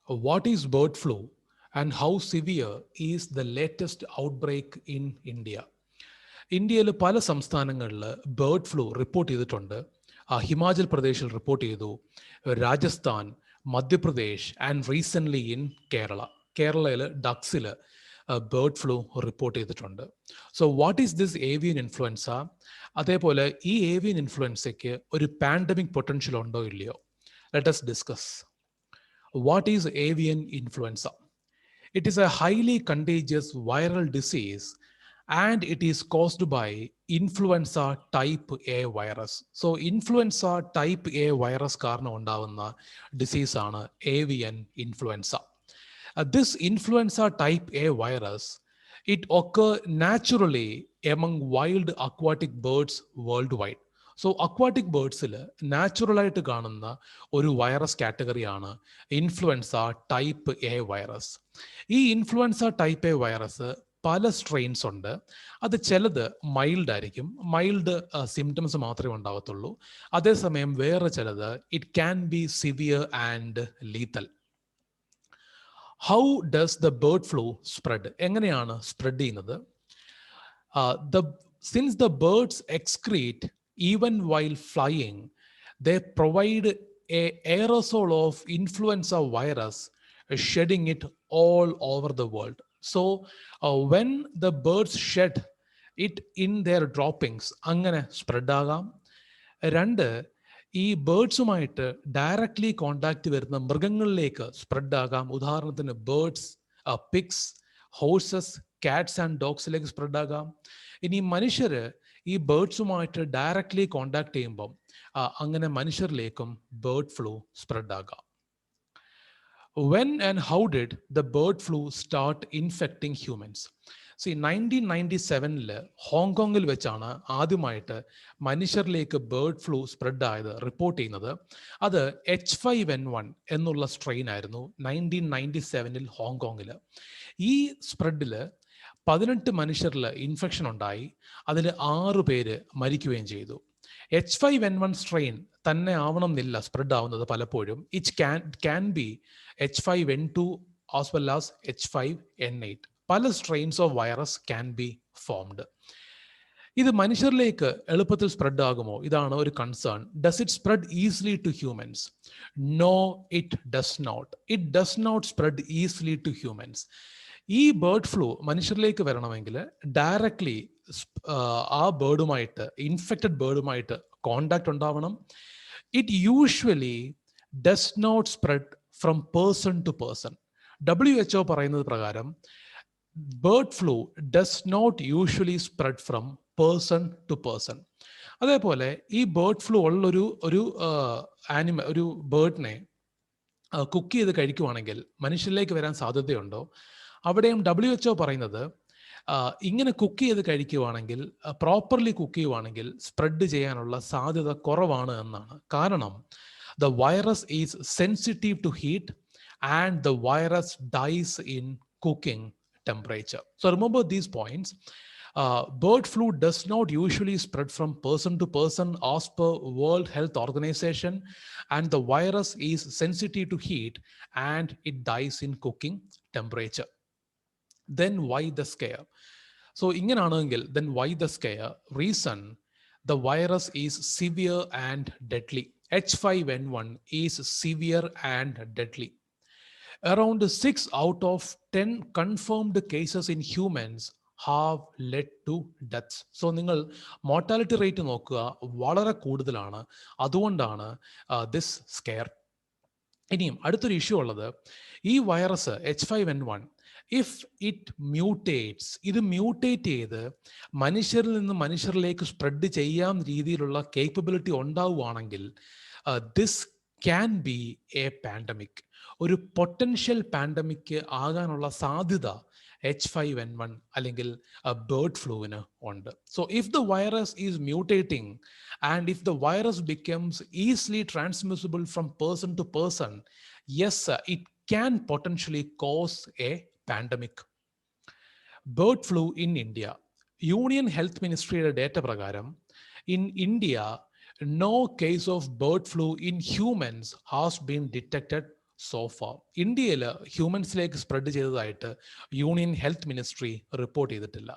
What is bird flu and how severe is the latest outbreak in India? ഇന്ത്യയിൽ പല സംസ്ഥാനങ്ങളിൽ bird flu report ചെയ്തിട്ടുണ്ട്. ഹിമാചൽ പ്രദേശിൽ report ചെയ്തു, Rajasthan, Madhya Pradesh and recently in Kerala. കേരളയിൽ ഡക്സിൽ ബേർഡ് ഫ്ലൂ റിപ്പോർട്ട് ചെയ്തിട്ടുണ്ട്. So what is this avian influenza? അതേപോലെ ഈ ഏവിയൻ ഇൻഫ്ലുവൻസയ്ക്ക് ഒരു പാൻഡമിക് പൊട്ടൻഷ്യൽ ഉണ്ടോ ഇല്ലയോ? Let us discuss. What is avian influenza? It is a highly contagious viral disease and it is caused by influenza type A virus. So influenza type A virus കാരണം ഉണ്ടാവുന്ന disease ആണ് avian influenza. This influenza type A virus, it occurs naturally among wild aquatic birds worldwide. So aquatic ബേർഡ്സിൽ നാച്ചുറലായിട്ട് കാണുന്ന ഒരു virus കാറ്റഗറിയാണ് influenza type A virus. ഈ influenza type A virus പല സ്ട്രെയിൻസ് ഉണ്ട്. അത് ചിലത് മൈൽഡ് ആയിരിക്കും, മൈൽഡ് സിംറ്റംസ് മാത്രമേ ഉണ്ടാവത്തുള്ളൂ. അതേസമയം വേറെ ചിലത് it can be severe and lethal. How does the bird flu spread? എങ്ങനെയാണ് സ്പ്രെഡ് ചെയ്യുന്നത്? Since the birds excrete even while flying, they provide an aerosol of influenza virus, shedding it all over the world. So when the birds shed it in their droppings, അങ്ങനെ spread ആകാം. രണ്ട്, ഈ ബേർഡ്സുമായിട്ട് directly contact വരുന്ന മൃഗങ്ങളിലേക്ക് spread ആകാം. ഉദാഹരണത്തിന് birds, pigs, horses, cats and ഡോഗ്സിലേക്ക് spread ആകാം. ഇനി മനുഷ്യർ ഈ ബേർഡ്സുമായിട്ട് ഡയറക്റ്റ്ലി കോണ്ടാക്ട് ചെയ്യുമ്പം അങ്ങനെ മനുഷ്യരിലേക്കും ബേർഡ് ഫ്ലൂ സ്പ്രെഡ് ആകാം. When and how did the bird flu start infecting humans? 1997 ഹോങ്കോങ്ങിൽ വെച്ചാണ് ആദ്യമായിട്ട് മനുഷ്യരിലേക്ക് ബേർഡ് ഫ്ലൂ സ്പ്രെഡ് ആയത് റിപ്പോർട്ട് ചെയ്യുന്നത്. അത് H5N1 എന്നുള്ള സ്ട്രെയിൻ ആയിരുന്നു 1997 ഹോങ്കോങ്ങിൽ. ഈ സ്പ്രെഡിൽ 18 മനുഷ്യരിൽ ഇൻഫെക്ഷൻ ഉണ്ടായി, അതിൽ 6 പേര് മരിക്കുകയും ചെയ്തു. H5N1 സ്ട്രെയിൻ തന്നെ ആവണം എന്നില്ല സ്പ്രെഡ് ആവുന്നത്. പലപ്പോഴും it can be H5N2 as well as H5N8. പല strains of virus can be formed. ഇത് മനുഷ്യരിലേക്ക് എളുപ്പത്തിൽ സ്പ്രെഡ് ആകുമോ? ഇതാണ് ഒരു concern. Does it spread easily to humans? No, it does not. It does not spread easily to humans. ഈ bird flu മനുഷ്യരിലേക്ക് വരണമെങ്കിൽ ഡയറക്ട്ലി ആ ബേർഡുമായിട്ട്, ഇൻഫെക്റ്റഡ് ബേർഡുമായിട്ട് കോണ്ടാക്ട് ഉണ്ടാവണം. It usually does not spread from person to person. WHO പറയുന്നത് പ്രകാരം bird flu does not usually spread from person to person. അതേപോലെ ഈ ബേർഡ് ഫ്ലൂ ഉള്ളൊരു ഒരു ബേർഡിനെ കുക്ക് ചെയ്ത് കഴിക്കുവാണെങ്കിൽ മനുഷ്യരിലേക്ക് വരാൻ സാധ്യതയുണ്ടോ? അവിടെയും WHO പറയുന്നത് ഇങ്ങനെ കുക്ക് ചെയ്ത് കഴിക്കുവാണെങ്കിൽ, പ്രോപ്പർലി കുക്ക് ചെയ്യുവാണെങ്കിൽ സ്പ്രെഡ് ചെയ്യാനുള്ള സാധ്യത കുറവാണ് എന്നാണ്. കാരണം the virus is sensitive to heat and the virus dies in cooking temperature. So remember these points. Bird flu does not usually spread from person to person as per World Health Organization, and the virus is sensitive to heat and it dies in cooking temperature. Then why the scare? So inganaanengil, then why the scare? Reason, the virus is severe and deadly. H5N1 is severe and deadly. Around 6 out of 10 confirmed cases in humans have led to deaths. So നിങ്ങൾ mortality rate നോക്കുക, വളരെ കൂടുതലാണ്. അതുകൊണ്ടാണ് this scare. ഇനിയും അടുത്തൊരു issue ഉള്ളത്, ഈ virus H5N1 if it മ്യൂട്ടേറ്റ്സ്, ഇത് മ്യൂട്ടേറ്റ് ചെയ്ത് മനുഷ്യരിൽ നിന്ന് മനുഷ്യരിലേക്ക് സ്പ്രെഡ് ചെയ്യാൻ രീതിയിലുള്ള കേപ്പബിലിറ്റി ഉണ്ടാവുകയാണെങ്കിൽ this can be a pandemic. ഒരു പൊട്ടൻഷ്യൽ പാൻഡമിക് ആകാനുള്ള സാധ്യത H5N1 അല്ലെങ്കിൽ ബേർഡ് ഫ്ലൂവിന് ഉണ്ട്. So if the virus is mutating and if the virus becomes easily transmissible from person to person, yes, it can potentially cause a pandemic. Bird flu in India. Union health മിനിസ്ട്രിയുടെ data പ്രകാരം in India no case of bird flu in humans has been detected so far. ഇന്ത്യയിൽ ഹ്യൂമൻസിലേക്ക് spread ചെയ്തതായിട്ട് union health ministry report ചെയ്തിട്ടില്ല.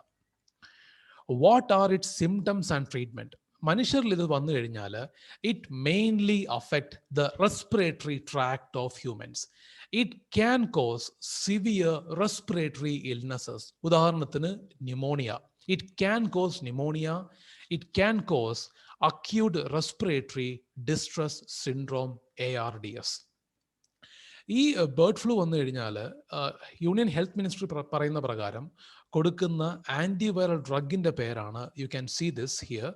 What are its symptoms and treatment? മനുഷ്യരിൽ ഇത് വന്നു കഴിഞ്ഞാൽ it mainly affect the respiratory tract of humans. It can cause severe respiratory illnesses. ഉദാഹരണത്തിന് pneumonia. It can cause pneumonia. It can cause acute respiratory distress syndrome, ARDS. ഈ bird flu വന്നു കഴിഞ്ഞാൽ union health ministry പറയുന്ന പ്രകാരം കൊടുക്കുന്ന antiviral ഡ്രഗിന്റെ പേരാണ്, you can see this here,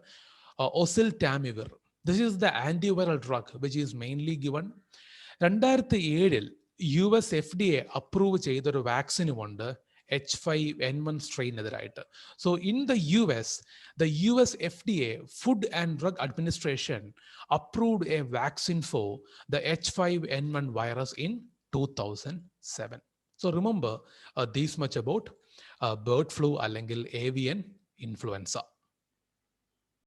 oseltamivir. This is the antiviral drug which is mainly given. 2007 US FDA approve ചെയ്തൊരു വാക്സിനുമുണ്ട് H5N1 സ്ട്രെയിനെതിരായിട്ട്. So in the US, the US FDA, Food and Drug Administration, approved a vaccine for the H5N1 virus in 2007. So remember this much about bird flu അല്ലെങ്കിൽ avian influenza.